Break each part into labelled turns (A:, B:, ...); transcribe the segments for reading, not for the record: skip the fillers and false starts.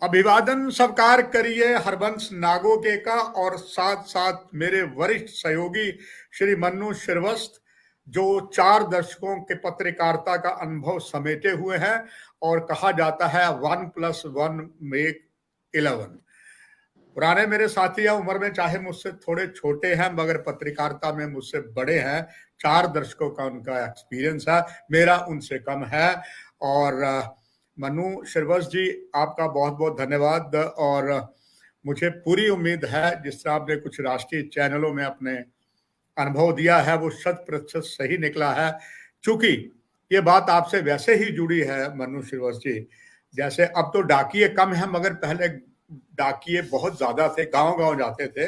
A: अभिवादन स्वीकार करिए हरबंश नागोके का और साथ साथ मेरे वरिष्ठ सहयोगी श्री मन्नू श्रीवास्तव, जो 4 दशकों के पत्रकारिता का अनुभव समेटे हुए हैं और कहा जाता है 1+1 मेक 11। पुराने मेरे साथी हैं, उम्र में चाहे मुझसे थोड़े छोटे हैं मगर पत्रकारिता में मुझसे बड़े हैं। 4 दशकों का उनका एक्सपीरियंस है, मेरा उनसे कम है। और मनु श्रीवास्तव जी, आपका बहुत बहुत धन्यवाद। और मुझे पूरी उम्मीद है जिस तरह आपने कुछ राष्ट्रीय चैनलों में अपने अनुभव दिया है वो 100% सही निकला है। चूंकि ये बात आपसे वैसे ही जुड़ी है मनु श्रीवास्तव जी, जैसे अब तो डाकिये कम है मगर पहले डाकिये बहुत ज्यादा थे, गांव गांव जाते थे।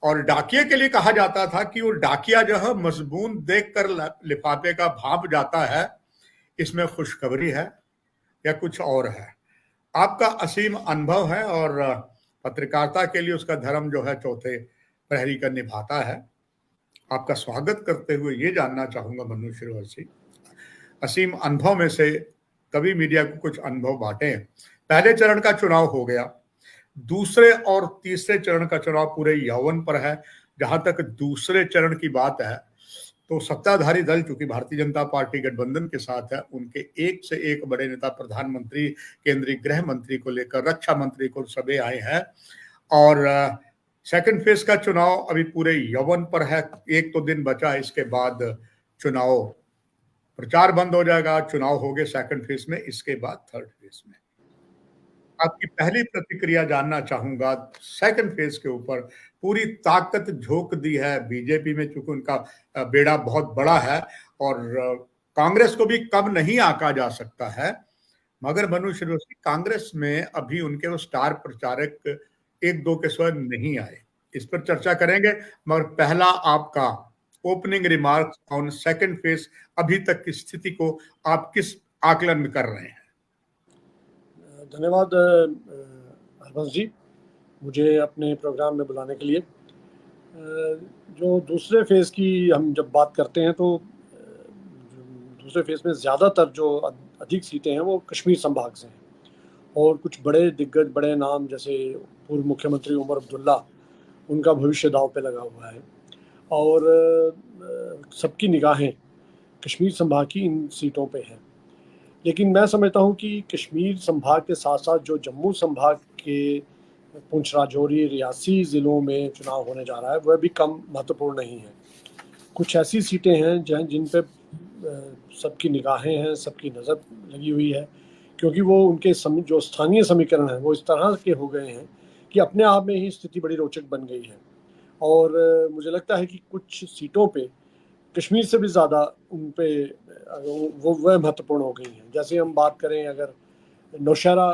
A: और डाकिये के लिए कहा जाता था कि वो डाकिया जो है मजबून देखकर लिफाफे का भाप जाता है, इसमें खुशखबरी है या कुछ और है। आपका असीम अनुभव है और पत्रकारिता के लिए उसका धर्म जो है चौथे प्रहरी का निभाता है। आपका स्वागत करते हुए ये जानना चाहूंगा मनु श्रीवास्तव जी, असीम अनुभव में से कभी मीडिया को कुछ अनुभव बांटे। पहले चरण का चुनाव हो गया, दूसरे और तीसरे चरण का चुनाव पूरे यौवन पर है। जहां तक दूसरे चरण की बात है तो सत्ताधारी दल चूंकि भारतीय जनता पार्टी गठबंधन के साथ है, उनके एक से एक बड़े नेता, प्रधानमंत्री, केंद्रीय गृह मंत्री को लेकर रक्षा मंत्री को सभी आए हैं। और सेकंड फेज का चुनाव अभी पूरे यौवन पर है। एक तो दिन बचा, इसके बाद चुनाव प्रचार बंद हो जाएगा, चुनाव हो गए सेकंड फेज में, इसके बाद थर्ड फेज में। आपकी पहली प्रतिक्रिया जानना चाहूंगा सेकंड फेज के ऊपर। पूरी ताकत झोंक दी है बीजेपी में, चूंकि उनका बेड़ा बहुत बड़ा है और कांग्रेस को भी कम नहीं आंका जा सकता है। मगर मनु श्रीवास्तव, कांग्रेस में अभी उनके वो स्टार प्रचारक एक दो के स्वर नहीं आए, इस पर चर्चा करेंगे। मगर पहला आपका opening remarks on second phase, अभी तक की स्थिति को आप किस आकलन कर रहे हैं?
B: धन्यवाद हरबंश जी, मुझे अपने प्रोग्राम में बुलाने के लिए। जो दूसरे फेज की हम जब बात करते हैं तो दूसरे फेज में ज़्यादातर जो अधिक सीटें हैं वो कश्मीर संभाग से हैं और कुछ बड़े दिग्गज, बड़े नाम जैसे पूर्व मुख्यमंत्री उमर अब्दुल्ला, उनका भविष्य दांव पे लगा हुआ है। और सबकी निगाहें कश्मीर संभाग की इन सीटों पे हैं। लेकिन मैं समझता हूँ कि कश्मीर संभाग के साथ साथ जो जम्मू संभाग के पुंछ, राजौरी, रियासी ज़िलों में चुनाव होने जा रहा है वह भी कम महत्वपूर्ण नहीं है। कुछ ऐसी सीटें हैं जिन पे सबकी निगाहें हैं, सबकी नज़र लगी हुई है, क्योंकि वो उनके जो स्थानीय समीकरण हैं वो इस तरह के हो गए हैं कि अपने आप में ही स्थिति बड़ी रोचक बन गई है। और मुझे लगता है कि कुछ सीटों पे कश्मीर से भी ज़्यादा उन पे वह महत्वपूर्ण हो गई हैं। जैसे हम बात करें अगर नौशहरा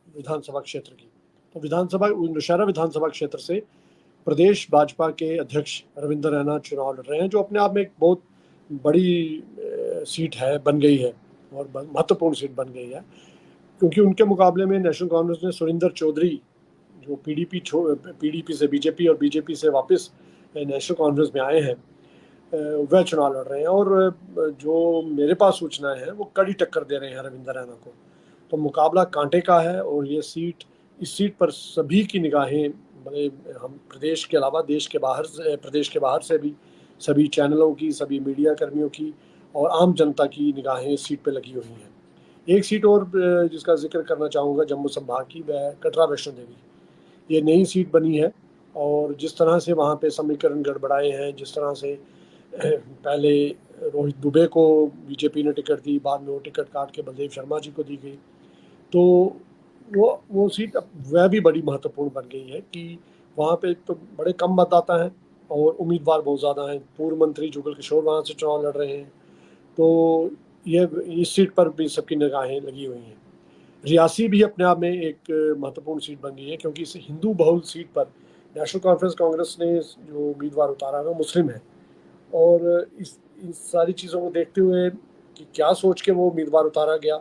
B: विधानसभा क्षेत्र की, तो नौशहरा विधानसभा क्षेत्र से प्रदेश भाजपा के अध्यक्ष रविंद्र रैना चुनाव लड़ रहे हैं, जो अपने आप में एक बहुत बड़ी सीट है, बन गई है और महत्वपूर्ण सीट बन गई है, क्योंकि उनके मुकाबले में नेशनल कांग्रेस ने सुरेंद्र चौधरी, जो पीडीपी से बीजेपी और बीजेपी से वापस नेशनल कांग्रेस में आए हैं, वह चुनाव लड़ रहे हैं। और जो मेरे पास सूचनाएं हैं वो कड़ी टक्कर दे रहे हैं रविंद्र रैना को। तो मुकाबला कांटे का है और ये सीट, इस सीट पर सभी की निगाहें, बड़े हम प्रदेश के अलावा प्रदेश के बाहर से भी सभी चैनलों की, सभी मीडिया कर्मियों की और आम जनता की निगाहें इस सीट पर लगी हुई हैं। एक सीट और जिसका जिक्र करना चाहूँगा जम्मू संभाग की, वह कटरा वैष्णो देवी। ये नई सीट बनी है और जिस तरह से वहाँ पे समीकरण गड़बड़ाए हैं, जिस तरह से पहले रोहित दुबे को बीजेपी ने टिकट दी, बाद में वो टिकट काट के बलदेव शर्मा जी को दी गई, तो वो सीट वह भी बड़ी महत्वपूर्ण बन गई है कि वहाँ पे तो बड़े कम मतदाता हैं और उम्मीदवार बहुत ज़्यादा हैं। पूर्व मंत्री जुगल किशोर वहाँ से चुनाव लड़ रहे हैं, तो ये इस सीट पर भी सबकी निगाहें लगी हुई हैं। रियासी भी अपने आप में एक महत्वपूर्ण सीट बन गई है, क्योंकि इस हिंदू बहुल सीट पर नेशनल कॉन्फ्रेंस कांग्रेस ने जो उम्मीदवार उतारा है वो मुस्लिम है। और इन सारी चीज़ों को देखते हुए कि क्या सोच के वो उम्मीदवार उतारा गया,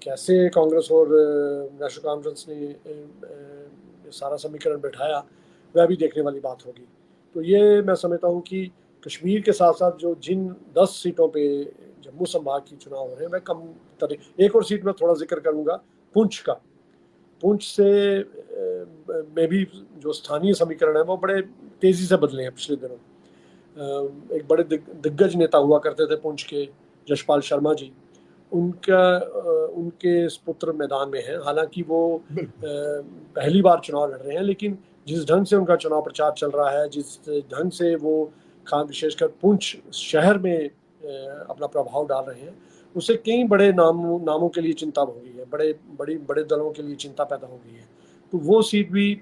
B: कैसे कांग्रेस और नेशनल कॉन्फ्रेंस ने सारा समीकरण बैठाया, वह भी देखने वाली बात होगी। तो ये मैं समझता हूँ कि कश्मीर के साथ साथ जो जिन 10 सीटों पे जम्मू संभाग की चुनाव हो रहे हैं वह कम तरह। एक और सीट में थोड़ा जिक्र करूँगा पुंछ का। पुंछ से में भी जो स्थानीय समीकरण है वो बड़े तेजी से बदले हैं पिछले दिनों। एक बड़े दिग्गज नेता हुआ करते थे पुंछ के, यशपाल शर्मा जी, उनके पुत्र मैदान में हैं। हालांकि वो पहली बार चुनाव लड़ रहे हैं, लेकिन जिस ढंग से उनका चुनाव प्रचार चल रहा है, जिस ढंग से वो विशेषकर पुंछ शहर में अपना प्रभाव डाल रहे हैं, उससे कई बड़े नामों के लिए चिंता हो गई है, बड़े दलों के लिए चिंता पैदा हो गई है। तो वो सीट भी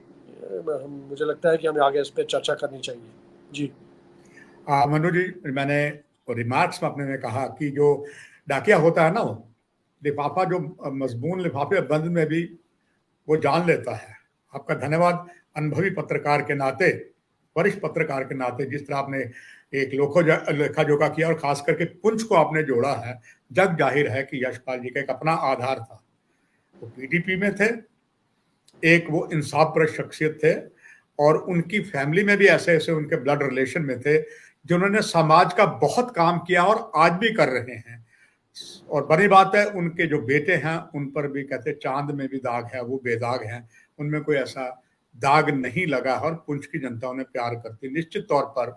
B: मुझे लगता है कि हमें आगे इस पर चर्चा करनी चाहिए। जी
A: मनु जी, मैंने रिमार्क्स में अपने में कहा कि जो डाकिया होता है ना, वो लिफाफा जो मजबून लिफाफे बंद में भी वो जान लेता है। आपका धन्यवाद अनुभवी पत्रकार के नाते, वरिष्ठ पत्रकार के नाते, जिस तरह आपने एक लेखा जोखा किया और खास करके पुंछ को आपने जोड़ा है। जग जाहिर है कि यशपाल जी का एक अपना आधार था। वो पीडीपी में थे, एक वो इंसाफ पर शख्सियत थे, और उनकी फैमिली में भी ऐसे ऐसे उनके ब्लड रिलेशन में थे जिन्होंने समाज का बहुत काम किया और आज भी कर रहे हैं। और बड़ी बात है, उनके जो बेटे हैं उन पर भी कहते चांद में भी दाग है, वो बेदाग हैं, उनमें कोई ऐसा दाग नहीं लगा। और पुंछ की जनता उन्हें प्यार करती। निश्चित तौर पर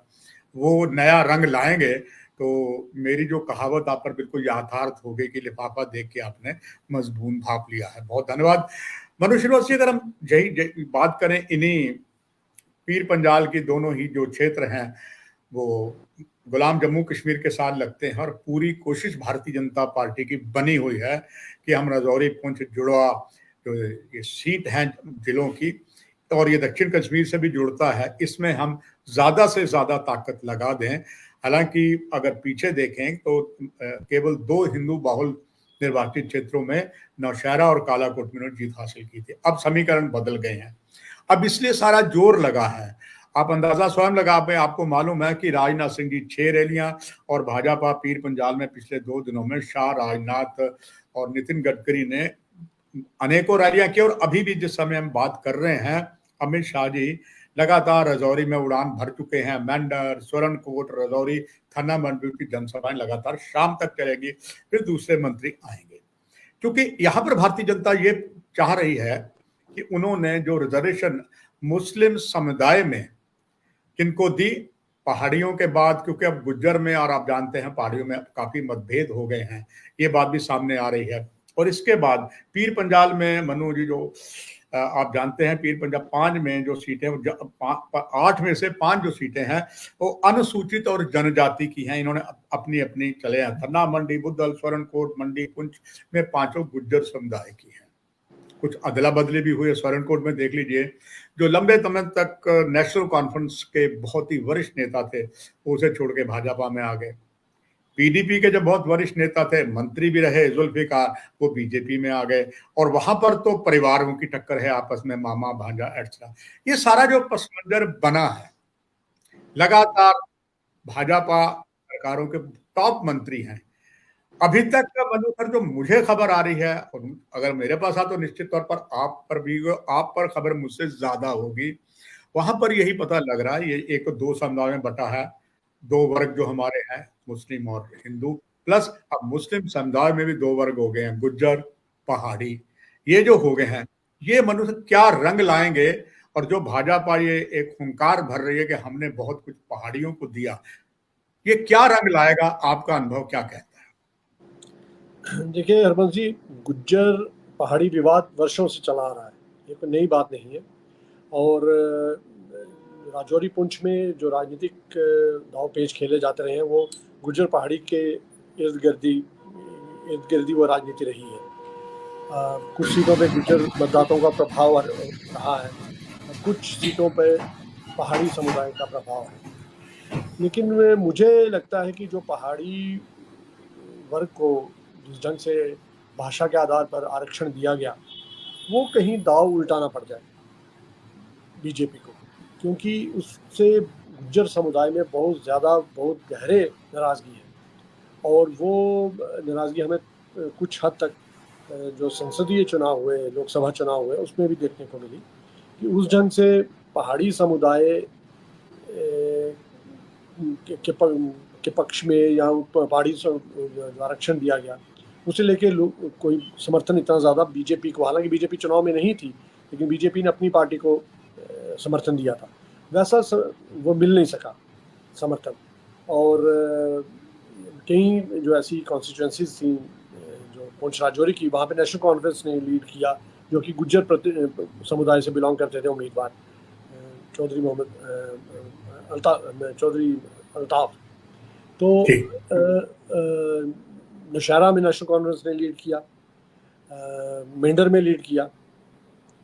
A: वो नया रंग लाएंगे। तो मेरी जो कहावत आप पर बिल्कुल यथार्थ हो गई कि लिफाफा देख के आपने मजबून भाप लिया है। बहुत धन्यवाद। मनु श्रीवास्तव, अगर हम यही बात करें, इन्हीं पीर पंजाल की दोनों ही जो क्षेत्र हैं वो गुलाम जम्मू कश्मीर के साथ लगते हैं, और पूरी कोशिश भारतीय जनता पार्टी की बनी हुई है कि हम राजौरी, पुंछ, जुड़वा जो ये सीट हैं जिलों की, और ये दक्षिण कश्मीर से भी जुड़ता है, इसमें हम ज्यादा से ज्यादा ताकत लगा दें। हालांकि अगर पीछे देखें तो केवल 2 हिंदू बाहुल निर्वाचित क्षेत्रों में नौशहरा और कालाकोट में जीत हासिल की थी। अब समीकरण बदल गए हैं, अब इसलिए सारा जोर लगा है। आप अंदाजा स्वयं लगा पाए। आपको मालूम है कि राजनाथ सिंह जी 6 रैलियां, और भाजपा पीर पंजाल में पिछले 2 दिनों में शाह, राजनाथ और नितिन गडकरी ने अनेकों रैलियां की। और अभी भी जिस समय हम बात कर रहे हैं, अमित शाह जी लगातार राजौरी में उड़ान भर चुके हैं। मेंढर, सुरनकोट, राजौरी, थन्ना मंडी की जनसभाएं लगातार शाम तक चलेगी, फिर दूसरे मंत्री आएंगे। क्योंकि यहां पर भारतीय जनता ये चाह रही है कि उन्होंने जो रिजर्वेशन मुस्लिम समुदाय में किनको दी, पहाड़ियों के बाद, क्योंकि अब गुज्जर में, और आप जानते हैं पहाड़ियों में काफी मतभेद हो गए हैं, ये बात भी सामने आ रही है। और इसके बाद पीर पंजाल में, मनु जी, जो आप जानते हैं पीर पंजाल 5 में जो सीटें, 8 में से 5 जो सीटें हैं वो अनुसूचित और जनजाति की हैं। इन्होंने अपनी अपनी चले हैं। थन्ना मंडी, बुद्धल, स्वरणकोट, मंडी, पुंछ में 5 गुज्जर समुदाय की हैं। कुछ अदला बदली भी हुई है। स्वरणकोट में देख लीजिए, जो लंबे समय तक नेशनल कॉन्फ्रेंस के बहुत ही वरिष्ठ नेता थे, वो उसे छोड़ के भाजपा में आ गए। पीडीपी के जो बहुत वरिष्ठ नेता थे, मंत्री भी रहे जुल्फिकार, वो बीजेपी में आ गए। और वहां पर तो परिवारों की टक्कर है आपस में, मामा भांजा एक्स्ट्रा। ये सारा जो पस मंजर बना है, लगातार भाजपा सरकारों के टॉप मंत्री हैं। अभी तक का मनु सर, जो मुझे खबर आ रही है, और अगर मेरे पास आ तो निश्चित तौर पर आप पर खबर मुझसे ज्यादा होगी। वहां पर यही पता लग रहा है, ये एक 2 समुदाय में बटा है, 2 वर्ग जो हमारे हैं, मुस्लिम और हिंदू, प्लस अब मुस्लिम समुदाय में भी 2 वर्ग हो गए हैं, गुज्जर, पहाड़ी। ये जो हो गए हैं, ये मनु सर क्या रंग लाएंगे? और जो भाजपा ये एक हुंकार भर रही है कि हमने बहुत कुछ पहाड़ियों को दिया, ये क्या रंग लाएगा? आपका अनुभव क्या कहता है?
B: देखिए हरबंस जी, गुज्जर पहाड़ी विवाद वर्षों से चला आ रहा है, ये कोई नई बात नहीं है। और राजौरी पुंछ में जो राजनीतिक दाव पेच खेले जाते रहे हैं, वो गुज्जर पहाड़ी के इर्द गिर्दी वो राजनीति रही है। कुछ सीटों पे गुज्जर मतदाताओं का प्रभाव रहा है, कुछ सीटों पे पहाड़ी समुदाय का प्रभाव है। लेकिन मुझे लगता है कि जो पहाड़ी वर्ग को जिस ढंग से भाषा के आधार पर आरक्षण दिया गया, वो कहीं दाव उल्टाना पड़ जाए बीजेपी को, क्योंकि उससे गुज्जर समुदाय में बहुत गहरे नाराज़गी है। और वो नाराज़गी हमें कुछ हद तक जो संसदीय चुनाव हुए, लोकसभा चुनाव हुए, उसमें भी देखने को मिली कि उस ढंग से पहाड़ी समुदाय के पक्ष में या पहाड़ी जो आरक्षण दिया गया, उसे लेके कोई समर्थन इतना ज़्यादा बीजेपी को, हालांकि बीजेपी चुनाव में नहीं थी, लेकिन बीजेपी ने अपनी पार्टी को समर्थन दिया था, वैसा वो मिल नहीं सका समर्थन। और कई जो ऐसी कॉन्स्टिट्यूंसीज थी जो पुंछ राजौरी की, वहाँ पे नेशनल कॉन्फ्रेंस ने लीड किया, जो कि गुज्जर समुदाय से बिलोंग करते थे उम्मीदवार, चौधरी अल्ताफ। तो नौशहरा में नेशनल कॉन्फ्रेंस ने लीड किया, मेंढर में लीड किया।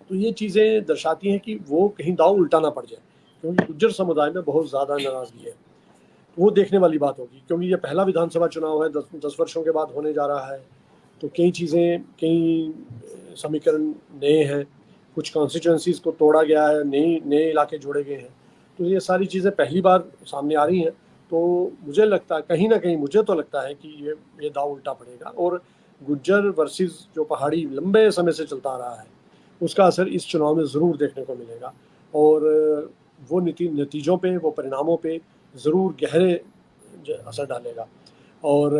B: तो ये चीज़ें दर्शाती हैं कि वो कहीं दाव उल्टा ना पड़ जाए, क्योंकि गुज्जर समुदाय में बहुत ज़्यादा नाराज़गी है। वो देखने वाली बात होगी, क्योंकि ये पहला विधानसभा चुनाव है, 10 वर्षों के बाद होने जा रहा है। तो कई चीज़ें, कई समीकरण नए हैं, कुछ कॉन्स्टिट्यूंसीज़ को तोड़ा गया है, नए इलाके जोड़े गए हैं। तो ये सारी चीज़ें पहली बार सामने आ रही हैं। तो मुझे लगता है, कहीं ना कहीं मुझे तो लगता है कि ये दाव उल्टा पड़ेगा, और गुज्जर वर्सेस जो पहाड़ी लंबे समय से चलता आ रहा है, उसका असर इस चुनाव में ज़रूर देखने को मिलेगा। और वो नतीजों पे, वो परिणामों पे ज़रूर गहरे असर डालेगा। और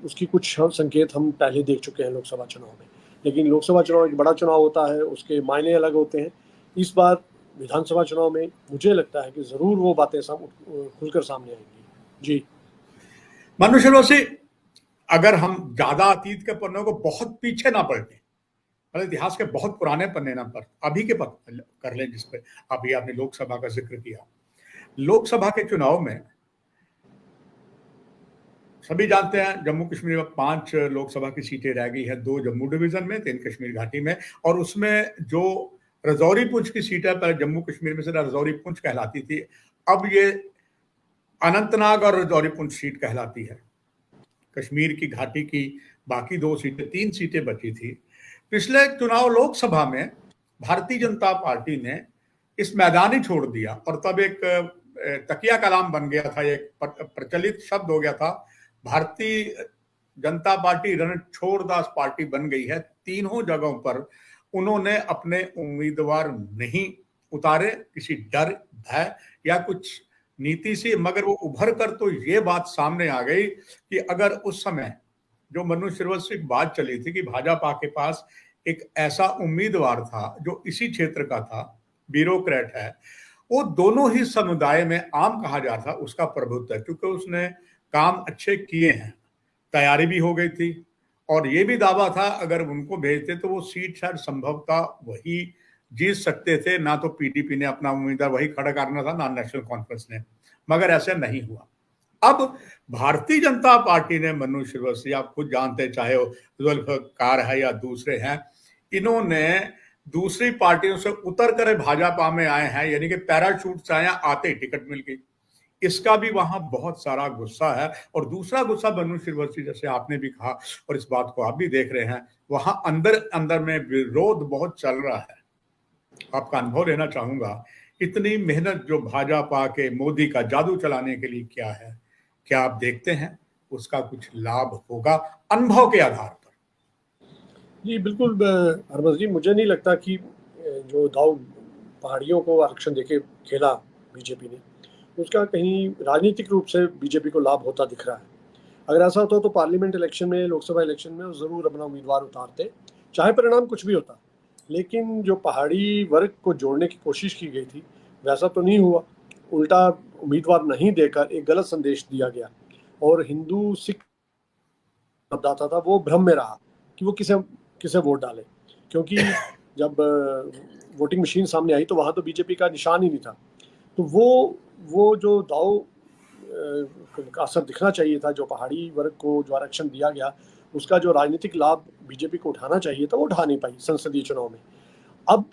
B: उसकी कुछ संकेत हम पहले देख चुके हैं लोकसभा चुनाव में। लेकिन लोकसभा चुनाव एक बड़ा चुनाव होता है, उसके मायने अलग होते हैं। इस बार विधानसभा चुनाव में मुझे लगता है कि ज़रूर वो बातें खुलकर सामने आएंगी। जी
A: मनु शिरवसी, अगर हम ज्यादा अतीत के पन्नों को बहुत पीछे ना पलटें, मतलब इतिहास के बहुत पुराने पन्ने ना पर अभी के पन्ने कर लें, जिसपे अभी आपने लोकसभा का जिक्र किया। लोकसभा के चुनाव में सभी जानते हैं जम्मू कश्मीर में 5 लोकसभा की सीटें रह गई है, 2 जम्मू डिवीजन में, 3 कश्मीर घाटी में। और उसमें जो रजौरी पुंछ की सीट है, पहले जम्मू कश्मीर में से रजौरी पुंछ कहलाती थी, अब ये अनंतनाग और रजौरी पुंछ सीट कहलाती है। कश्मीर की घाटी की बाकी 2 सीटें, 3 सीटें बची थी। पिछले चुनाव लोकसभा में भारतीय जनता पार्टी ने इस मैदान ही छोड़ दिया, और तब एक तकिया कलाम बन गया था, एक प्रचलित शब्द हो गया था, भारतीय जनता पार्टी रणछोड़दास पार्टी बन गई है। तीनों जगहों पर उन्होंने अपने उम्मीदवार नहीं उतारे, किसी डर, भय या कुछ नीति से, मगर वो उभर कर तो ये बात सामने आ गई कि अगर उस समय जो मनु श्रीवास्तव की बात चली थी कि भाजपा के पास एक ऐसा उम्मीदवार था जो इसी क्षेत्र का था, ब्यूरोक्रेट है, वो दोनों ही समुदाय में आम कहा जा था उसका प्रभुत्व है, क्योंकि उसने काम अच्छे किए हैं, तैयारी भी हो गई थी, और ये भी दावा था अगर उनको भेजते तो वो सीट शायद संभवतः वही जीत सकते थे, ना तो पीडीपी ने अपना उम्मीदवार वही खड़ा करना था, ना नेशनल कॉन्फ्रेंस ने, मगर ऐसा नहीं हुआ। अब भारतीय जनता पार्टी ने, मनु श्रीवास्तव आप खुद जानते, चाहे वो जुल्फकार है या दूसरे हैं, इन्होंने दूसरी पार्टियों से उतर कर भाजपा में आए हैं, यानी कि पैराशूट से आए, आते ही टिकट मिल गई। इसका भी वहां बहुत सारा गुस्सा है। और दूसरा गुस्सा मनु श्रीवास्तव, जैसे आपने भी कहा और इस बात को आप भी देख रहे हैं, वहां अंदर अंदर में विरोध बहुत चल रहा है। आपका अनुभव लेना चाहूंगा, इतनी मेहनत जो भाजपा के मोदी का जादू चलाने के लिए किया है, क्या आप देखते हैं उसका कुछ लाभ होगा अनुभव के आधार पर?
B: जी बिल्कुल हरबंस जी, मुझे नहीं लगता कि जो दाव पहाड़ियों को आरक्षण देके खेला बीजेपी ने, उसका कहीं राजनीतिक रूप से बीजेपी को लाभ होता दिख रहा है। अगर ऐसा होता तो पार्लियामेंट इलेक्शन में, लोकसभा इलेक्शन में ज़रूर अपना उम्मीदवार उतारते, चाहे परिणाम कुछ भी होता। लेकिन जो पहाड़ी वर्ग को जोड़ने की कोशिश की गई थी, वैसा तो नहीं हुआ। उल्टा उम्मीदवार नहीं देकर एक गलत संदेश दिया गया, और हिंदू सिख मतदाता था वो भ्रम में रहा कि वो किसे वोट डाले, क्योंकि जब वोटिंग मशीन सामने आई तो वहाँ तो बीजेपी का निशान ही नहीं था। तो वो जो दाव का असर दिखना चाहिए था, जो पहाड़ी वर्ग को जो आरक्षण दिया गया, उसका जो राजनीतिक लाभ बीजेपी को उठाना चाहिए था, वो उठा नहीं पाई संसदीय चुनाव में। अब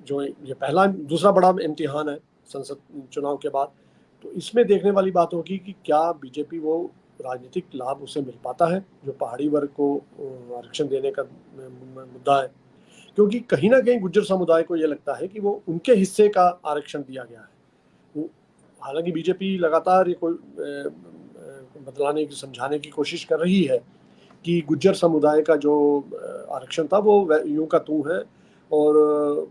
B: जो ये दूसरा बड़ा इम्तिहान है संसद चुनाव के बाद, तो इसमें देखने वाली बात होगी कि क्या बीजेपी वो राजनीतिक लाभ उसे मिल पाता है जो पहाड़ी वर्ग को आरक्षण देने का मुद्दा है। क्योंकि कहीं ना कहीं गुज्जर समुदाय को ये लगता है कि वो उनके हिस्से का आरक्षण दिया गया है। हालांकि बीजेपी लगातार ये कोई बदलाने की, समझाने की कोशिश कर रही है कि गुज्जर समुदाय का जो आरक्षण था वो यूं का तू है और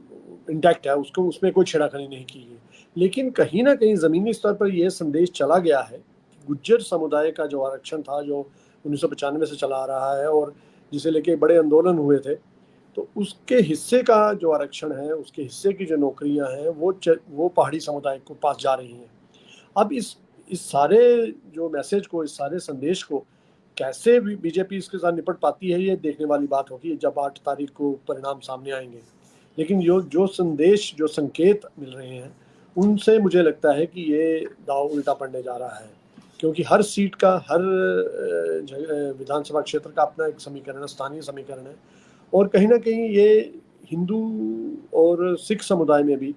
B: इंटैक्ट है, उसको, उसमें कोई छेड़खानी नहीं की गई। लेकिन कहीं ना कहीं ज़मीनी स्तर पर यह संदेश चला गया है कि गुज्जर समुदाय का जो आरक्षण था, जो 1995 से चला आ रहा है, और जिसे लेके बड़े आंदोलन हुए थे, तो उसके हिस्से का जो आरक्षण है, उसके हिस्से की जो नौकरियां हैं, वो पहाड़ी समुदाय को पास जा रही हैं। अब इस सारे जो मैसेज को, इस सारे संदेश को कैसे बीजेपी इसके साथ निपट पाती है, ये देखने वाली बात होगी जब 8 तारीख को परिणाम सामने आएंगे। लेकिन जो संदेश, जो संकेत मिल रहे हैं, उनसे मुझे लगता है कि ये दांव उल्टा पड़ने जा रहा है, क्योंकि हर सीट का, हर विधानसभा क्षेत्र का अपना एक समीकरण है, स्थानीय समीकरण है, और कहीं ना कहीं ये हिंदू और सिख समुदाय में भी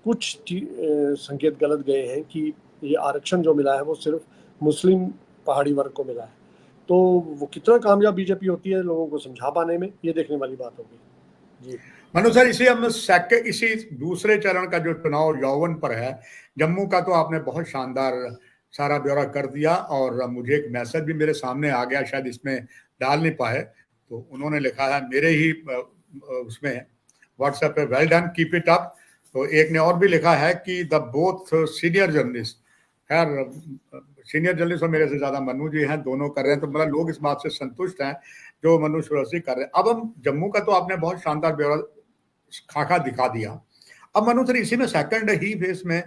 B: कुछ संकेत गलत गए हैं कि ये आरक्षण जो मिला है वो सिर्फ मुस्लिम पहाड़ी वर्ग को मिला है। तो वो कितना कामयाब बीजेपी होती है लोगों को समझा पाने में, ये देखने वाली बात होगी। जी
A: मनु सर, इसी दूसरे चरण का जो चुनाव यौवन पर है, जम्मू का तो आपने बहुत शानदार सारा ब्यौरा कर दिया, और मुझे एक मैसेज भी मेरे सामने आ गया, शायद इसमें डाल नहीं पाए, तो उन्होंने लिखा है मेरे ही उसमें व्हाट्सएप पे, well done, keep it up. तो एक ने और भी लिखा है कि द बोथ सीनियर जर्नलिस्ट, खैर सीनियर जर्नलिस्ट और मेरे से ज्यादा मनु जी हैं, दोनों कर रहे हैं, तो मतलब लोग इस बात से संतुष्ट हैं जो मनु श्रीवास्तव कर रहे हैं। अब हम जम्मू का तो आपने बहुत शानदार ब्यौरा खाका दिखा दिया। अब मनु सर, इसी में सेकंड ही फेज में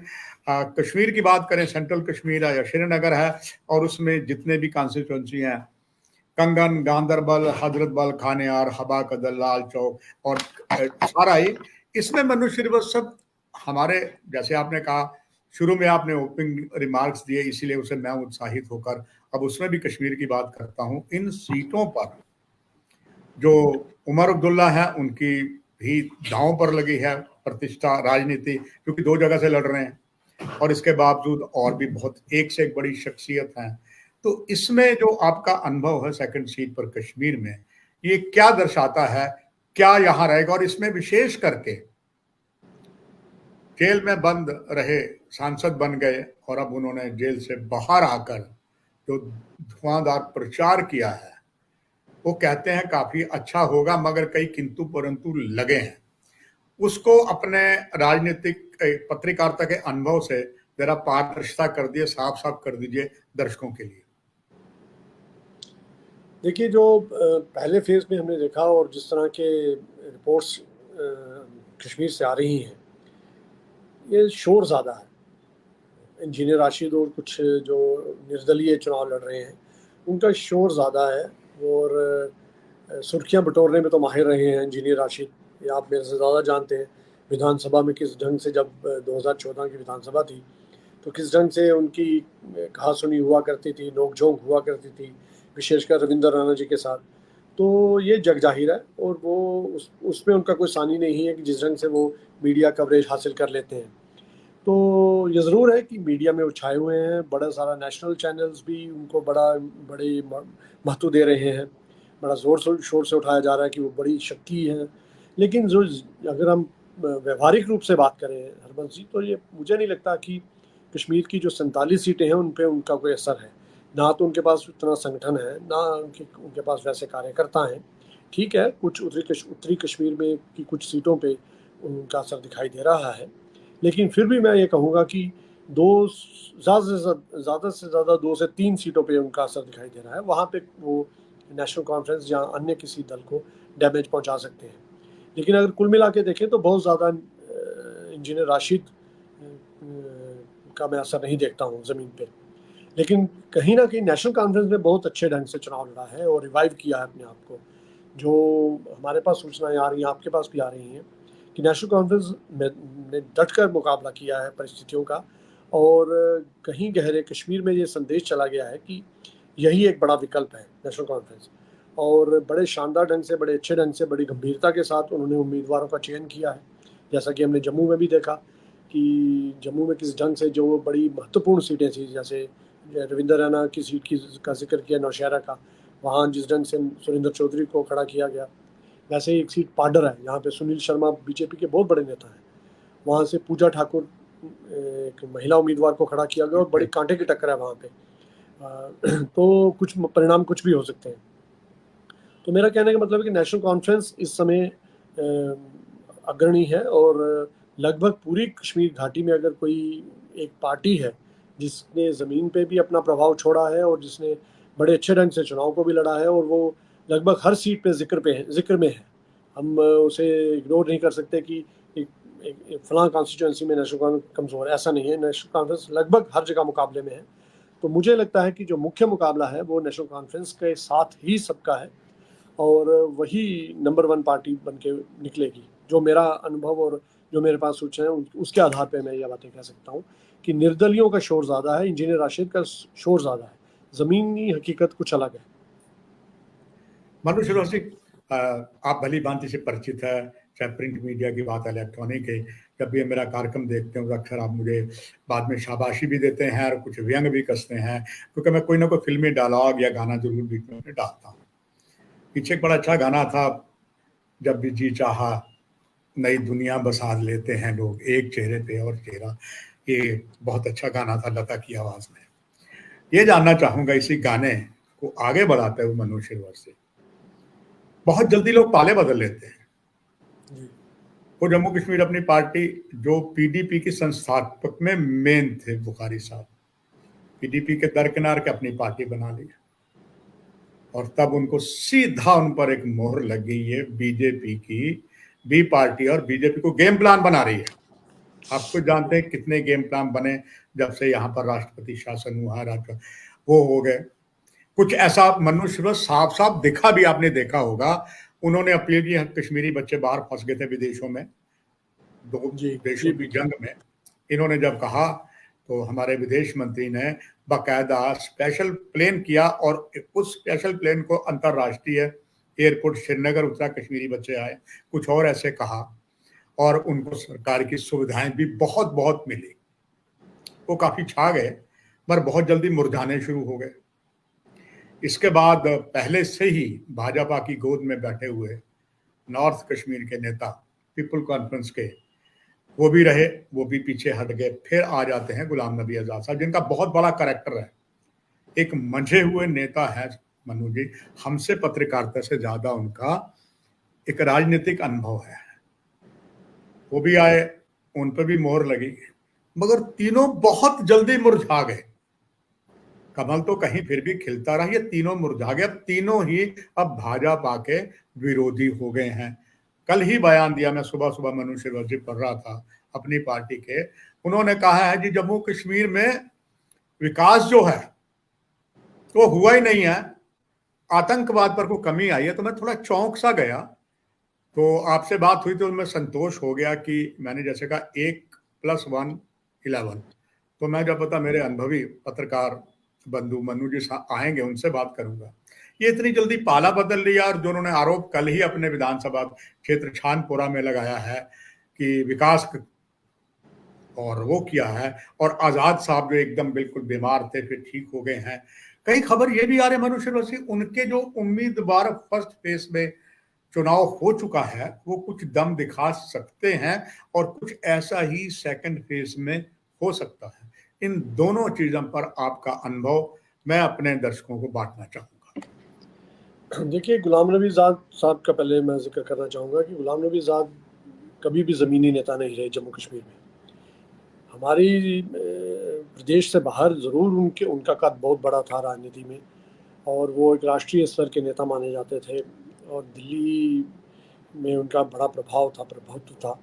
A: कश्मीर की बात करें, सेंट्रल कश्मीर है या श्रीनगर है, और उसमें जितने भी कॉन्स्टिट्यूंसी हैं, कंगन, गांदरबल, हजरतबल, खानेयार, हबा कदल, लाल चौक और सारा ही, इसमें मनु श्रीवास्तव हमारे, जैसे आपने कहा शुरू में, आपने ओपनिंग रिमार्क्स दिए, इसीलिए उसे मैं उत्साहित होकर अब उसमें भी कश्मीर की बात करता हूं। इन सीटों पर जो उमर अब्दुल्ला है, उनकी भी दांव पर लगी है प्रतिष्ठा, राजनीति, क्योंकि 2 जगह से लड़ रहे हैं, और इसके बावजूद और भी बहुत एक से एक बड़ी शख्सियत हैं। तो इसमें जो आपका अनुभव है सेकंड सीट पर कश्मीर में, ये क्या दर्शाता है, क्या यहाँ रहेगा? और इसमें विशेष करके जेल में बंद रहे सांसद बन गए, और अब उन्होंने जेल से बाहर आकर जो धुआंधार प्रचार किया है, वो कहते हैं काफी अच्छा होगा, मगर कई किंतु परंतु लगे हैं। उसको अपने राजनीतिक पत्रकारिता के अनुभव से जरा पारदर्शिता कर दिए, साफ साफ कर दीजिए दर्शकों के लिए।
B: देखिए, जो पहले फेज में हमने देखा और जिस तरह के रिपोर्ट्स कश्मीर से आ रही हैं, ये शोर ज़्यादा है। इंजीनियर राशिद और कुछ जो निर्दलीय चुनाव लड़ रहे हैं, उनका शोर ज़्यादा है, और सुर्खियां बटोरने में तो माहिर रहे हैं इंजीनियर राशिद, ये आप मेरे से ज़्यादा जानते हैं। विधानसभा में किस ढंग से, जब 2014 की विधानसभा थी, तो किस ढंग से उनकी कहा सुनी हुआ करती थी, नोक-झोंक हुआ करती थी, विशेषकर रविंद्र राणा जी के साथ। तो ये जग जाहिर है, और वो उसमें उनका कोई सानी नहीं है कि जिस ढंग से वो मीडिया कवरेज हासिल कर लेते हैं। तो ये ज़रूर है कि मीडिया में वो छाए हुए हैं, बड़ा सारा नेशनल चैनल्स भी उनको बड़े महत्व दे रहे हैं, बड़ा ज़ोर शोर से उठाया जा रहा है कि वो बड़ी शक्ति हैं। लेकिन जो, अगर हम व्यवहारिक रूप से बात करें हरबंस जी, तो ये मुझे नहीं लगता कि कश्मीर की जो 47 सीटें हैं उन पे उनका कोई असर है। ना तो उनके पास उतना संगठन है, ना उनके पास वैसे कार्यकर्ता हैं। ठीक है, कुछ उत्तरी कश्मीर में की कुछ सीटों पे उनका असर दिखाई दे रहा है, लेकिन फिर भी मैं ये कहूँगा कि ज़्यादा से ज़्यादा 2 से 3 सीटों पे उनका असर दिखाई दे रहा है। वहाँ पे वो नेशनल कॉन्फ्रेंस या अन्य किसी दल को डैमेज पहुँचा सकते हैं। लेकिन अगर कुल मिला के देखें तो बहुत ज़्यादा इंजीनियर राशिद का मैं असर नहीं देखता हूँ ज़मीन पे। लेकिन कहीं ना कहीं नेशनल कॉन्फ्रेंस ने बहुत अच्छे ढंग से चुनाव लड़ा है और रिवाइव किया है अपने आप को। जो हमारे पास सूचनाएं आ रही हैं, आपके पास भी आ रही हैं, कि नेशनल कॉन्फ्रेंस ने डट कर मुकाबला किया है परिस्थितियों का, और कहीं गहरे कश्मीर में ये संदेश चला गया है कि यही एक बड़ा विकल्प है नेशनल कॉन्फ्रेंस। और बड़े शानदार ढंग से, बड़े अच्छे ढंग से, बड़ी गंभीरता के साथ उन्होंने उम्मीदवारों का चयन किया है। जैसा कि हमने जम्मू में भी देखा कि जम्मू में किस ढंग से जो बड़ी महत्वपूर्ण सीटें थी, जैसे रविंद्र रैना की सीट का जिक्र किया, नौशहरा का, वहाँ जिस ढंग से सुरेंद्र चौधरी को खड़ा किया गया। वैसे ही एक सीट पाडर है, यहाँ पे सुनील शर्मा बीजेपी के बहुत बड़े नेता हैं, वहाँ से पूजा ठाकुर एक महिला उम्मीदवार को खड़ा किया गया, और बड़ी कांटे की टक्कर है वहाँ पे। तो कुछ परिणाम कुछ भी हो सकते हैं। तो मेरा कहने का मतलब है कि नेशनल कॉन्फ्रेंस इस समय अग्रणी है, और लगभग पूरी कश्मीर घाटी में अगर कोई एक पार्टी है जिसने ज़मीन पे भी अपना प्रभाव छोड़ा है और जिसने बड़े अच्छे ढंग से चुनाव को भी लड़ा है, और वो लगभग हर सीट पे जिक्र में है। हम उसे इग्नोर नहीं कर सकते कि एक फलां कॉन्स्टिट्यूंसी में नेशनल कॉन्फ्रेंस कमज़ोर है, ऐसा नहीं है। नेशनल कॉन्फ्रेंस लगभग हर जगह मुकाबले में है। तो मुझे लगता है कि जो मुख्य मुकाबला है वो नेशनल कॉन्फ्रेंस के साथ ही सबका है, और वही नंबर 1 पार्टी बन के निकलेगी। जो मेरा अनुभव और जो मेरे पास सूचना है उसके आधार पर मैं यह बातें कह सकता हूँ कि निर्दलियों का शोर ज़्यादा है, इंजीनियर राशिद का शोर ज़्यादा है, ज़मीनी हकीकत कुछ अलग है।
A: मनु श्रीवास्तव जी, आप भली भांति से परिचित है, चाहे प्रिंट मीडिया की बात, इलेक्ट्रॉनिक है। जब भी मेरा कार्यक्रम देखते हैं तो अक्सर आप मुझे बाद में शाबाशी भी देते हैं और कुछ व्यंग भी कसते हैं, क्योंकि मैं कोई ना कोई फिल्मी डायलॉग या गाना जरूर बीच में डालता हूँ। पीछे एक बड़ा अच्छा गाना था, जब भी जी चाहा नई दुनिया बसा लेते हैं लोग, एक चेहरे पे और चेहरा। ये बहुत अच्छा गाना था लता की आवाज में। ये जानना चाहूंगा, इसी गाने को आगे बढ़ाते हुए मनु श्रीवास्तव, बहुत जल्दी लोग पाले बदल लेते हैं। वो जम्मू कश्मीर अपनी पार्टी, जो पीडीपी की संस्थापक में मेन थे बुखारी साहब, पीडीपी के दरकिनार के अपनी पार्टी बना ली, और तब उनको सीधा उन पर एक मोहर लग गई है बीजेपी की। बी पार्टी और बीजेपी को गेम प्लान बना रही है। आपको जानते हैं कितने गेम प्लान बने जब से यहाँ पर राष्ट्रपति शासन हुआ, वो हो गए। कुछ ऐसा मनु श्रीवास्तव साफ साफ दिखा भी, आपने देखा होगा। उन्होंने अपील की, कश्मीरी बच्चे बाहर फंस गए थे विदेशों में, दो देशों की जंग में। इन्होंने जब कहा तो हमारे विदेश मंत्री ने बाकायदा स्पेशल प्लेन किया, और उस स्पेशल प्लेन को अंतरराष्ट्रीय एयरपोर्ट श्रीनगर उतरा, कश्मीरी बच्चे आए। कुछ और ऐसे कहा, और उनको सरकार की सुविधाएं भी बहुत बहुत मिली। वो काफी छा गए, पर बहुत जल्दी मुरझाने शुरू हो गए। इसके बाद पहले से ही भाजपा की गोद में बैठे हुए नॉर्थ कश्मीर के नेता, पीपल कॉन्फ्रेंस के, वो भी रहे, वो भी पीछे हट गए। फिर आ जाते हैं गुलाम नबी आजाद साहब, जिनका बहुत बड़ा कैरेक्टर है, एक मंझे हुए नेता है मनु जी। हमसे पत्रकारिता से ज्यादा उनका एक राजनीतिक अनुभव है। वो भी आए, उन पर भी मोहर लगी, मगर तीनों बहुत जल्दी मुरझा गए। कमल तो कहीं फिर भी खिलता रहा, ये तीनों मुरझा गए। अब तीनों ही अब भाजपा के विरोधी हो गए हैं। कल ही बयान दिया, मैं सुबह सुबह मनु श्रीवास्तव पढ़ रहा था अपनी पार्टी के। उन्होंने कहा है जी जम्मू कश्मीर में विकास जो है वो हुआ ही नहीं है, आतंकवाद पर कोई कमी आई है। तो मैं थोड़ा चौंक सा गया। तो आपसे बात हुई तो मैं संतोष हो गया कि मैंने जैसे कहा 1+1 11। तो मैं जब पता मेरे अनुभवी पत्रकार बंधु मनु जी आएंगे, उनसे बात करूंगा। ये इतनी जल्दी पाला बदल लिया, और जो उन्होंने आरोप कल ही अपने विधानसभा क्षेत्र छानपुरा में लगाया है कि विकास और वो किया है, और आजाद साहब जो एकदम बिल्कुल बीमार थे फिर ठीक हो गए हैं। कई खबर ये भी आ रही है मनु श्रीवास्तव, उनके जो उम्मीदवार फर्स्ट फेज में चुनाव हो चुका है वो कुछ दम दिखा सकते हैं, और कुछ ऐसा ही सेकंड फेज में हो सकता है। इन दोनों चीजों पर आपका अनुभव मैं अपने दर्शकों को बांटना चाहूंगा।
B: देखिए, गुलाम नबी आजाद साहब का पहले मैं जिक्र करना चाहूँगा कि गुलाम नबी आजाद कभी भी ज़मीनी नेता नहीं रहे जम्मू कश्मीर में। हमारी प्रदेश से बाहर ज़रूर उनका कद बहुत बड़ा था राजनीति में, और वो एक राष्ट्रीय स्तर के नेता माने जाते थे, और दिल्ली में उनका बड़ा प्रभुत्व था।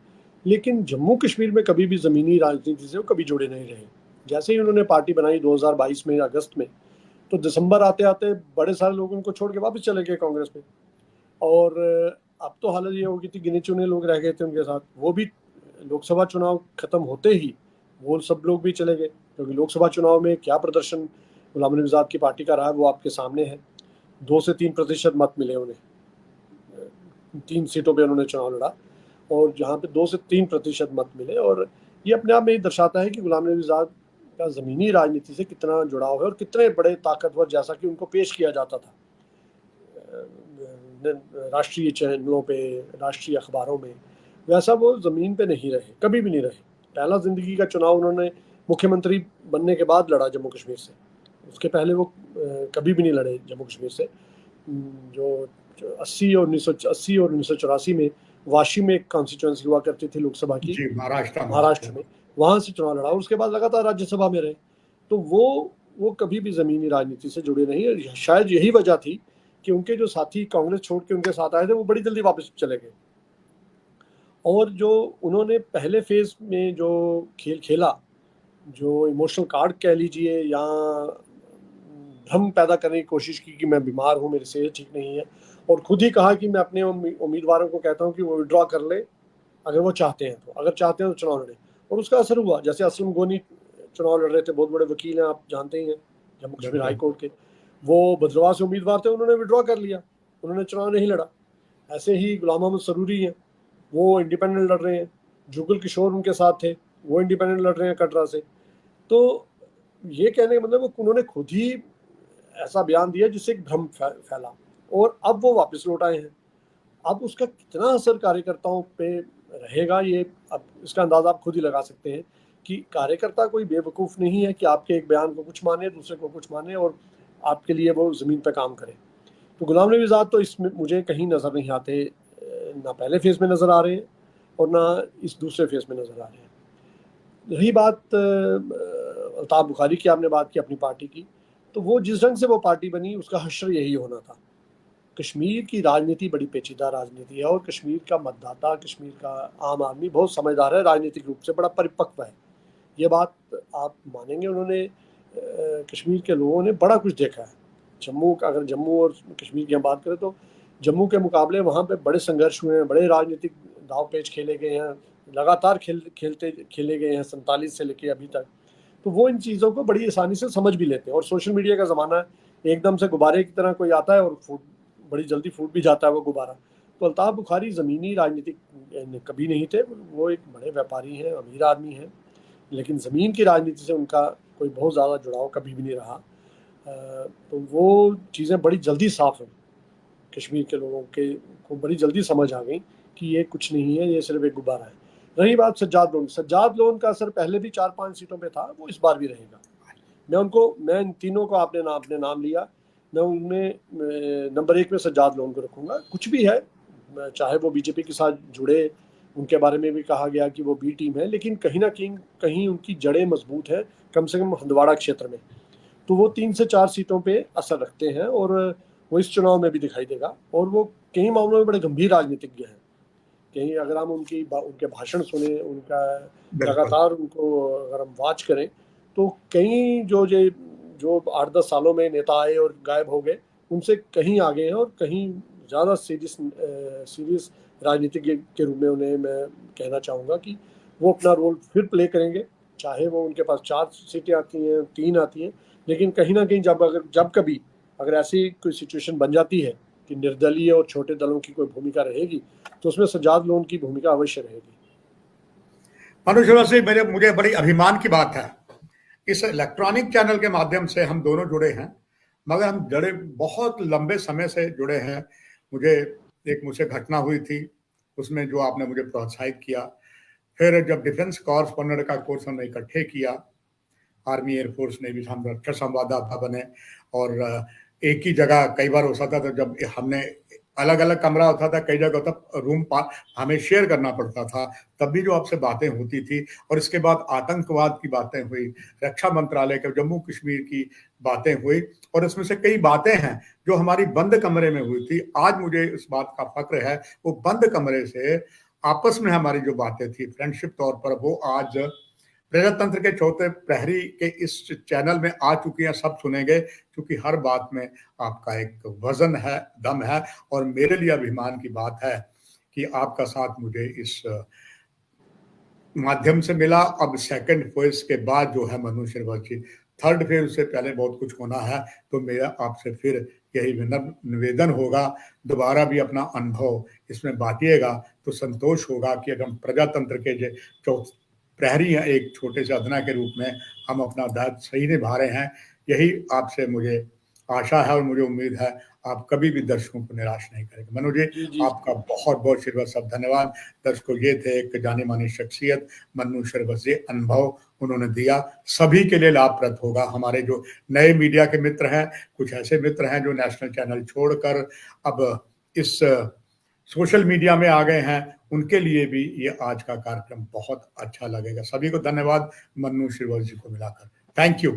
B: लेकिन जम्मू कश्मीर में कभी भी ज़मीनी राजनीति से वो कभी जुड़े नहीं रहे। जैसे ही उन्होंने पार्टी बनाई 2022 में अगस्त में, तो दिसंबर आते आते बड़े सारे लोग उनको छोड़ के वापस चले गए कांग्रेस में, और अब तो हालत ये हो गई थी, गिने चुने लोग रह गए थे उनके साथ। वो भी लोकसभा चुनाव खत्म होते ही वो सब लोग भी चले गए, क्योंकि लोकसभा चुनाव में क्या प्रदर्शन गुलाम नबी आजाद की पार्टी का रहा है वो आपके सामने है। 2 से 3% मत मिले उन्हें, 3 सीटों पे उन्होंने चुनाव लड़ा, और जहाँ पे 2 से 3% मत मिले। और ये अपने आप में ही दर्शाता है कि गुलाम नबी आजाद का ज़मीनी राजनीति से कितना जुड़ाव है, और कितने बड़े ताकतवर, जैसा कि उनको पेश किया जाता था राष्ट्रीय चैनलों पे, राष्ट्रीय अखबारों में, वैसा वो ज़मीन पे नहीं रहे, कभी भी नहीं रहे। पहला ज़िंदगी का चुनाव उन्होंने मुख्यमंत्री बनने के बाद लड़ा जम्मू कश्मीर से, उसके पहले वो कभी भी नहीं लड़े जम्मू कश्मीर से। जो 80 और 1984 में वाशी में एक कॉन्स्टिट्यूंसी हुआ करती थी लोकसभा की, महाराष्ट्र में, वहाँ से चुनाव लड़ा, और उसके बाद लगातार राज्यसभा में रहे। तो वो कभी भी ज़मीनी राजनीति से जुड़े नहीं, और शायद यही वजह थी कि उनके जो साथी कांग्रेस छोड़ के उनके साथ आए थे वो बड़ी जल्दी वापस चले गए, और जो उन्होंने पहले फेज में जो खेल खेला, जो इमोशनल कार्ड कह लीजिए या भ्रम पैदा करने की कोशिश की कि मैं बीमार हूँ, मेरी सेहत ठीक नहीं है, और खुद ही कहा कि मैं अपने उम्मीदवारों को कहता हूँ कि वो विड्रॉ कर ले अगर वो चाहते हैं तो, अगर चाहते हैं तो चुनाव लड़े, और उसका असर हुआ। जैसे असलम गोनी चुनाव लड़ रहे थे, बहुत बड़े वकील हैं, आप जानते ही हैं, जम्मू कश्मीर हाई कोर्ट के, वो भद्रवाह से उम्मीदवार थे, उन्होंने विड्रॉ कर लिया, उन्होंने चुनाव नहीं लड़ा। ऐसे ही गुलाम मोहम्मद सरूरी हैं, वो इंडिपेंडेंट लड़ रहे हैं, जुगल किशोर उनके साथ थे, वो इंडिपेंडेंट लड़ रहे हैं कटरा से। तो ये कहने का मतलब उन्होंने खुद ही ऐसा बयान दिया जिससे एक भ्रम फैला, और अब वो वापस लौट आए हैं। अब उसका कितना असर कार्यकर्ताओं पे रहेगा, ये अब इसका अंदाजा आप खुद ही लगा सकते हैं कि कार्यकर्ता कोई बेवकूफ़ नहीं है कि आपके एक बयान को कुछ माने, दूसरे को कुछ माने, और आपके लिए वो ज़मीन पे काम करे। तो गुलाम नबी आज़ाद तो इसमें मुझे कहीं नज़र नहीं आते, ना पहले फेज़ में नज़र आ रहे हैं और ना इस दूसरे फेज़ में नज़र आ रहे हैं। रही बात अल्ताफ़ बुखारी की, आपने बात की अपनी पार्टी की, तो वो जिस ढंग से वो पार्टी बनी उसका हश्र यही होना था। कश्मीर की राजनीति बड़ी पेचीदा राजनीति है, और कश्मीर का मतदाता, कश्मीर का आम आदमी बहुत समझदार है, राजनीतिक रूप से बड़ा परिपक्व है। ये बात आप मानेंगे, उन्होंने कश्मीर के लोगों ने बड़ा कुछ देखा है। अगर जम्मू और कश्मीर की हम बात करें तो जम्मू के मुकाबले वहाँ पे बड़े संघर्ष हुए हैं, बड़े राजनीतिक दाव पेच खेले गए हैं, लगातार खेले गए हैं 47 से लेके अभी तक। तो वो इन चीज़ों को बड़ी आसानी से समझ भी लेते हैं, और सोशल मीडिया का ज़माना है, एकदम से गुब्बारे की तरह कोई आता है और बड़ी जल्दी फूट भी जाता है वो गुब्बारा। तो अल्ताफ़ बुखारी ज़मीनी राजनीतिक कभी नहीं थे, वो एक बड़े व्यापारी हैं, अमीर आदमी हैं, लेकिन ज़मीन की राजनीति से उनका कोई बहुत ज़्यादा जुड़ाव कभी भी नहीं रहा। तो वो चीज़ें बड़ी जल्दी साफ हैं, कश्मीर के लोगों को बड़ी जल्दी समझ आ गई कि ये कुछ नहीं है, ये सिर्फ एक गुब्बारा है। रही बात सज्जाद लोन का असर पहले भी 4-5 सीटों पे था, वो इस बार भी रहेगा। मैं इन तीनों को आपने नाम लिया, मैं उनमें नंबर 1 में सज्जाद लोन को रखूँगा। कुछ भी है, चाहे वो बीजेपी के साथ जुड़े, उनके बारे में भी कहा गया कि वो बी टीम है, लेकिन कहीं न कहीं उनकी जड़ें मजबूत हैं, कम से कम हंदवाड़ा क्षेत्र में। तो वो 3 से 4 सीटों पे असर रखते हैं, और वो इस चुनाव में भी दिखाई देगा, और वो कई मामलों में बड़े गंभीर राजनीतिज्ञ हैं। कहीं अगर हम उनके भाषण सुने, उनका लगातार उनको अगर हम वॉच करें, तो कई जो 8-10 सालों में नेता आए और गायब हो गए, उनसे कहीं आगे हैं, और कहीं ज़्यादा सीरियस राजनीतिज्ञ के रूप में उन्हें मैं कहना चाहूँगा कि वो अपना रोल फिर प्ले करेंगे, चाहे वो उनके पास 4 सीटें आती हैं, 3 आती हैं, लेकिन कहीं ना कहीं जब कभी अगर ऐसी कोई सिचुएशन बन जाती है कि निर्दलीय और छोटे दलों की कोई भूमिका रहेगी, तो उसमें सज्जाद लोन की भूमिका अवश्य रहेगी।
A: मनुष्य से मुझे बड़ी अभिमान की बात है, इस इलेक्ट्रॉनिक चैनल के माध्यम से हम दोनों जुड़े हैं, मगर हम जुड़े बहुत लंबे समय से जुड़े हैं। मुझसे घटना हुई थी, उसमें जो आपने मुझे प्रोत्साहित किया, फिर जब डिफेंस कॉरस्पॉन्डेंट का कोर्स हमने इकट्ठे किया, आर्मी एयरफोर्स नेवी, हम रक्षा संवाददाता बने, और एक ही जगह कई बार होता था, तो जब हमने अलग अलग कमरा होता था, कई जगह होता रूम हमें शेयर करना पड़ता था, तब भी जो आपसे बातें होती थी। और इसके बाद आतंकवाद की बातें हुई, रक्षा मंत्रालय के जम्मू कश्मीर की बातें हुई, और इसमें से कई बातें हैं जो हमारी बंद कमरे में हुई थी। आज मुझे इस बात का फक्र है, वो बंद कमरे से आपस में हमारी जो बातें थी फ्रेंडशिप तौर पर, वो आज प्रजातंत्र के चौथे प्रहरी के इस चैनल में आ चुकी हैं, सब सुनेंगे, क्योंकि हर बात में आपका एक वजन है, दम है, और मेरे लिए अभिमान की बात है कि आपका साथ मुझे इस माध्यम से मिला। अब सेकंड फेज के बाद जो है मनु श्रीवास्तव जी, थर्ड फेज से पहले बहुत कुछ होना है, तो मेरा आपसे फिर यही निवेदन होगा, दोबारा भी अपना अनुभव इसमें बांटिएगा, तो संतोष होगा कि अगर हम प्रजातंत्र के जो प्रहरी हैं, एक छोटे से अदना के रूप में हम अपना दायित्व सही निभा रहे हैं। यही आपसे मुझे आशा है, और मुझे उम्मीद है आप कभी भी दर्शकों को निराश नहीं करेंगे। मनु जी, आपका बहुत बहुत श्रीवास्तव धन्यवाद। दर्शकों, ये थे एक जानी मानी शख्सियत मनु श्रीवास्तव जी, अनुभव उन्होंने दिया, सभी के लिए लाभप्रद होगा। हमारे जो नए मीडिया के मित्र हैं, कुछ ऐसे मित्र हैं जो नेशनल चैनल छोड़कर अब इस सोशल मीडिया में आ गए हैं, उनके लिए भी ये आज का कार्यक्रम बहुत अच्छा लगेगा। सभी को धन्यवाद मनु श्रीवास्तव जी को मिलाकर। Thank you.